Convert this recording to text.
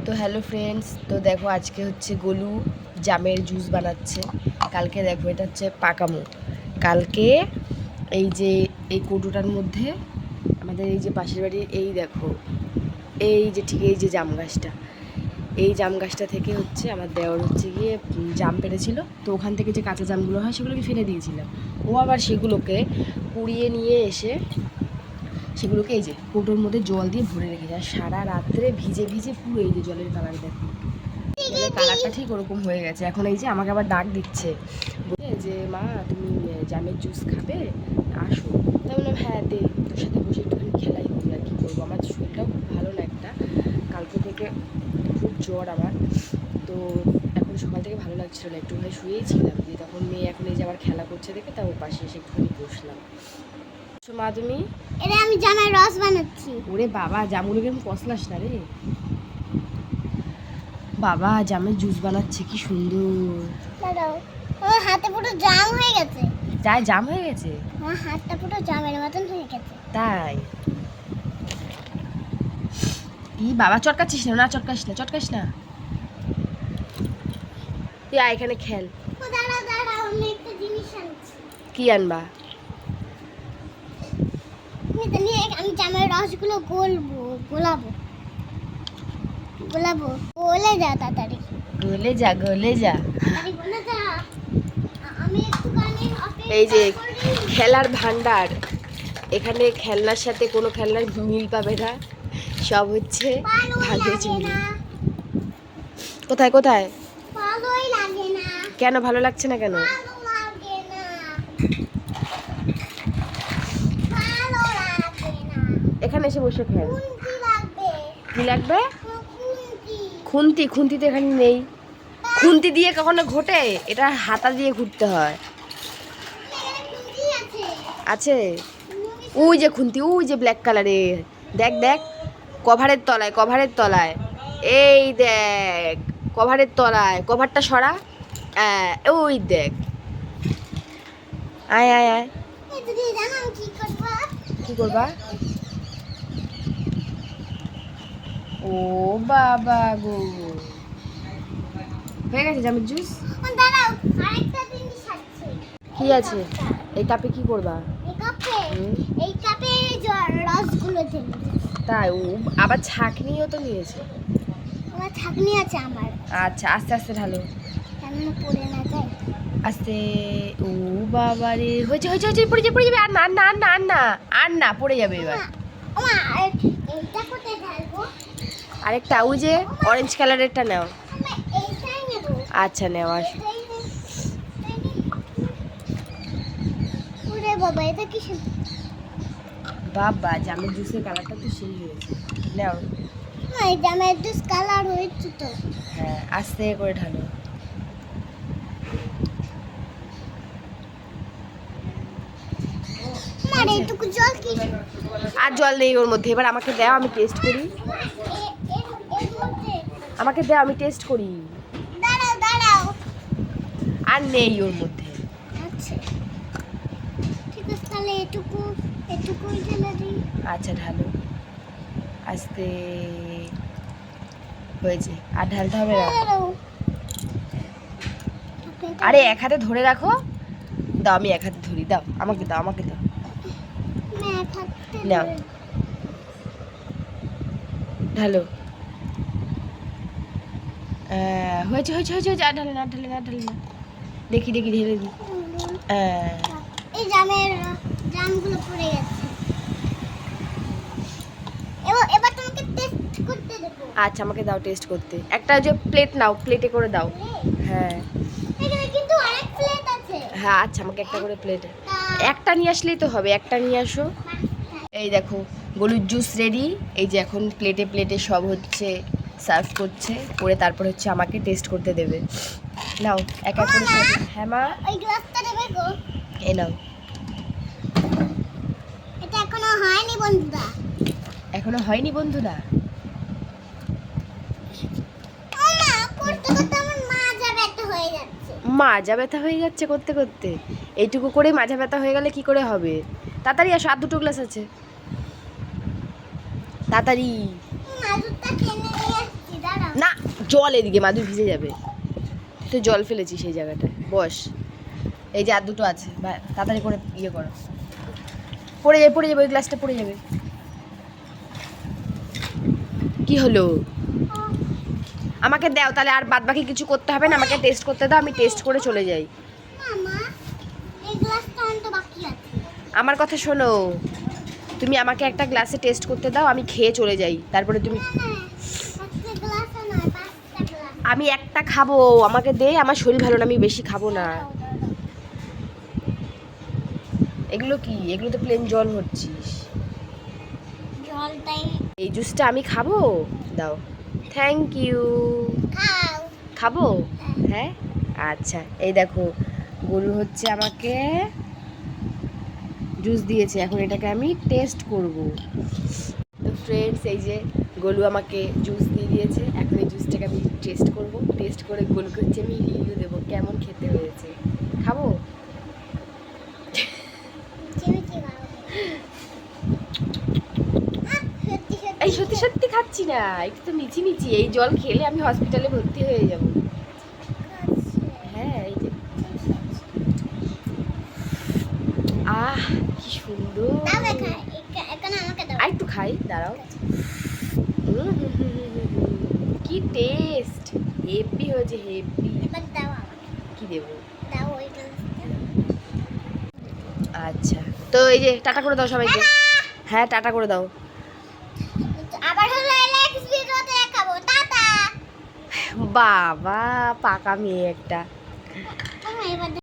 তো hello friends, তো দেখো আজকে হচ্ছে গোলু জামের জুস বানাচ্ছে। কালকে দেখো এটা হচ্ছে পাকামো। কালকে এই যে এই কৌটোটার মধ্যে আমাদের এই যে পাশের বাড়ির এই দেখো এই যে ঠিক এই যে জাম গাছটা, এই জাম গাছটা থেকে হচ্ছে আমার দেওর হচ্ছে গিয়ে জাম পেড়েছিল। তো ওখান থেকে যে কাঁচা জামগুলো হয় সেগুলোকে ফেলে দিয়েছিলাম। ও আবার সেগুলোকে কুড়িয়ে নিয়ে এসে সেগুলোকে এই যে কৌটোর মধ্যে জল দিয়ে ভরে রেখে যায়। সারা রাত্রে ভিজে ভিজে পুরো এই যে জলের কালার দেখো, জলের কালারটা ঠিক ওরকম হয়ে গেছে। এখন এই যে আমাকে আবার ডাক দিচ্ছে, বলে যে মা তুমি জামের জুস খাবে, আসো। তাই বললাম হ্যাঁ দে, তোর সাথে বসে একটুখানি খেলাই করি। আর কী করবো, আমার শরীরটাও খুব ভালো না, একটা কালকে থেকে খুব জ্বর আমার। তো এখন সকাল থেকে ভালো লাগছিল না, একটুখানি শুয়েই ছিলাম। দিয়ে তখন মেয়ে এখন এই যে আবার খেলা করছে দেখে তার ওর পাশে এসে একটুখানি বসলাম। মা তুমি? এটা আমি জামের রস বানাচ্ছি। ওরে বাবা, জামগুলোকে আমি কসলাস না রে বাবা, জামের জুস বানাচ্ছে, কি সুন্দর। দাঁড়াও, আমার হাতে পুরো জাম হয়ে গেছে। যাই জাম হয়ে গেছে? আমার হাতটা পুরো জামের মতন হয়ে গেছে। তাই? কি বাবা, চটকাচ্ছিস না? না চটকাস না, চটকাস না। তুই আয় এখানে খেল। ও দাঁড়াও দাঁড়াও, আমি একটা জিনিস আনছি। কি আনবা? আমি জামের রসগুলো গোলাবো। গলে যা তাড়াতাড়ি। গলে যা, গলে যা। তাড়াতাড়ি গলে যা। আমি একটুখানি এই যে খেলার ভান্ডার, এখানে খেলনার সাথে কোনো খেলনার মিল পাবে না, সব হচ্ছে ভালো চিংড়ি। কোথায় কোথায়? ভালোই লাগে না। কেন ভালো লাগছে না? কেন ভালো লাগে না। ভালো লাগে না। এখানে এসে বসে খেল। খুন্তি লাগবে। কি লাগবে? খুন্তি। খুন্তি? খুন্তি তো এখানে নেই। খুন্তি দিয়ে কখনো ঘটে? এটা হাতা দিয়ে ঘুরতে হয়। এখানে খুন্তি আছে। আছে? ওই যে খুন্তি, ওই যে ব্ল্যাক কালারের, দেখ দেখ, কভারের তলায়, কভারের তলায়, এই দেখ কভারের তলায়, কভারটা সরা, ওই দেখ। আয় আয় আয়। এই দিদি জানো আমি কি করব? কি করবা? ও বাবা গো, হয়ে গেছে জামের জুস। ও দাঁড়াও, আরেকটা জিনিস আছে। কি আছে? এই কাপে কি করবা? এই কাপে রসগুলো ঢেলে দিই। তাই? ও আবার ছাঁকনিও তো নিয়েছে। আমার ছাঁকনি আছে আমার। আচ্ছা, আস্তে আস্তে ঢালো, কেন পড়ে না যায়। আস্তে। ও বাবা রে, হয়েছে হয়েছে হয়েছে, পড়ে যাবে পড়ে যাবে। আর না আর না আর না আর না আর না, পড়ে যাবে এবার। ওমা এইটা কোথায় ঢালবো? আরেকটা ওই যে অরেঞ্জ কালারেরটা নাও। আমি এইটাই নেব। আচ্ছা নেও, আসো। ওরে বাবা, এটা কি বাবা, জামের জুসের কালারটা তো সেই হয়েছে। নাও। না, এই জামের জুস কালার হয়েছে তো। হ্যাঁ, আস্তে করে ঢালো। মানে এইটুকু জল কি? আর জল নেই ওর মধ্যে, এবার আমাকে দাও, আমি টেস্ট করি। এর মধ্যে আমাকে দাও, আমি টেস্ট করি। দাঁড়াও দাঁড়াও। আর নেই ওর মধ্যে। আচ্ছা ঠিক আছে, তাহলে এটুকুই ঢেলে দিই। আচ্ছা ঢালো, আস্তে। হয়েছে, আর ঢালতে হবে না। দাঁড়াও। আরে এক হাতে ধরে রাখো। দাও, আমি এক হাতে ধরি, দাও আমাকে, দাও আমাকে দাও। আমি এক হাতে নাও, ঢালো। হয়েছে হয়েছে হয়েছে হয়েছে, আর ঢালে না, ঢালে না, ঢালে না। দেখি দেখি, ঢেলে দিই। এই জামগুলো পড়ে গেছে। এবার তোমাকে টেস্ট করতে দেবো। আচ্ছা, আমাকে দাও টেস্ট করতে। একটা যে প্লেট নাও, প্লেটে করে দাও। হ্যাঁ এখানে কিন্তু আরেক প্লেট আছে। হ্যাঁ, আচ্ছা আমাকে একটা করে প্লেটে। একটা নিয়ে আসলেই তো হবে, একটা নিয়ে আসো। এই দেখো গলুর জুস রেডি। এই যে এখন প্লেটে প্লেটে সব হচ্ছে সার্ভ করছে, করে তারপর হচ্ছে আমাকে টেস্ট করতে দেবে। নাও এক এক করে সব। হ্যাঁ মা, ওই গ্লাসটা দেবে গো। এই নাও। এটা এখনো হয়নি বন্ধুরা। এখনো হয়নি বন্ধুরা? ওমা, করতে করতে আমার মাজা ব্যথা হয়ে যাচ্ছে। মাজা ব্যথা হয়ে যাচ্ছে করতে করতে? এইটুকু করে মাজা ব্যথা হয়ে গেলে কি করে হবে? তাড়াতাড়ি আসো, আর দুটো গ্লাস আছে, তাড়াতাড়ি। মাজুরটা টেনে নিয়ে আসছি, দাঁড়াও। জল এদিকে মাদুর ভিজে যাবে, তুই জল ফেলেছিস সেই জায়গাটায়, বস। এই যে আর দুটো আছে, তাড়াতাড়ি করে ইয়ে করো। পড়ে যাবে ওই গ্লাসটা পড়ে যাবে। কি হলো? আমাকে দাও তাহলে, আর বাদ বাকি কিছু করতে হবে না, আমাকে টেস্ট করতে দাও, আমি টেস্ট করে চলে যাই। মামা এই গ্লাসটা অন্ত বাকি আছে। আমার কথা শোনো, তুমি আমাকে একটা গ্লাসে টেস্ট করতে দাও, আমি খেয়ে চলে যাই, তারপরে তুমি। একটা গ্লাস নয়, 5টা গ্লাস। আমি একটা খাবো, আমাকে দে, আমার শরীর ভালো না, আমি বেশি খাবো না। এগুলো কি? এগুলো তো প্লেন জল ভরছিস। জলটাই এই জুসটা আমি খাবো, দাও। Thank you. খাও। খাবো? হ্যাঁ আচ্ছা। এই দেখো গরু হচ্ছে আমাকে জুস দিয়েছে, এখন এটাকে আমি টেস্ট করব। তো ফ্রেন্ডস, এই যে গোলু আমাকে জুস দিয়ে দিয়েছে, এখন এই জুসটাকে আমি টেস্ট করব। টেস্ট করে গোলুকে হচ্ছে আমি রিভিউ দেবো কেমন খেতে হয়েছে। খাবো? চিমিচি খাও। সত্যি সত্যি এই সত্যি সত্যি খাচ্ছি না, একটু তো মিচি মিচি, এই জল খেলে আমি হসপিটালে ভর্তি হয়ে যাব। হ্যাঁ এই যে, আহ কি সুন্দর। দাও এখানে, এখানে আমাকে দাও। আর একটু খাই, দাঁড়াও। কি টেস্ট, হেভি হয়েছে, হেভি। এবার দাও আমাকে। কি দেবো? দাও ওই গ্লাসটা। আচ্ছা, তো এই যে টাটা করে দাও সবাইকে। হ্যাঁ টাটা করে দাও। আবার হলো নেক্সট ভিডিওতে দেখাবো। টাটা। বাবা পাকা মেয়ে একটা। এবার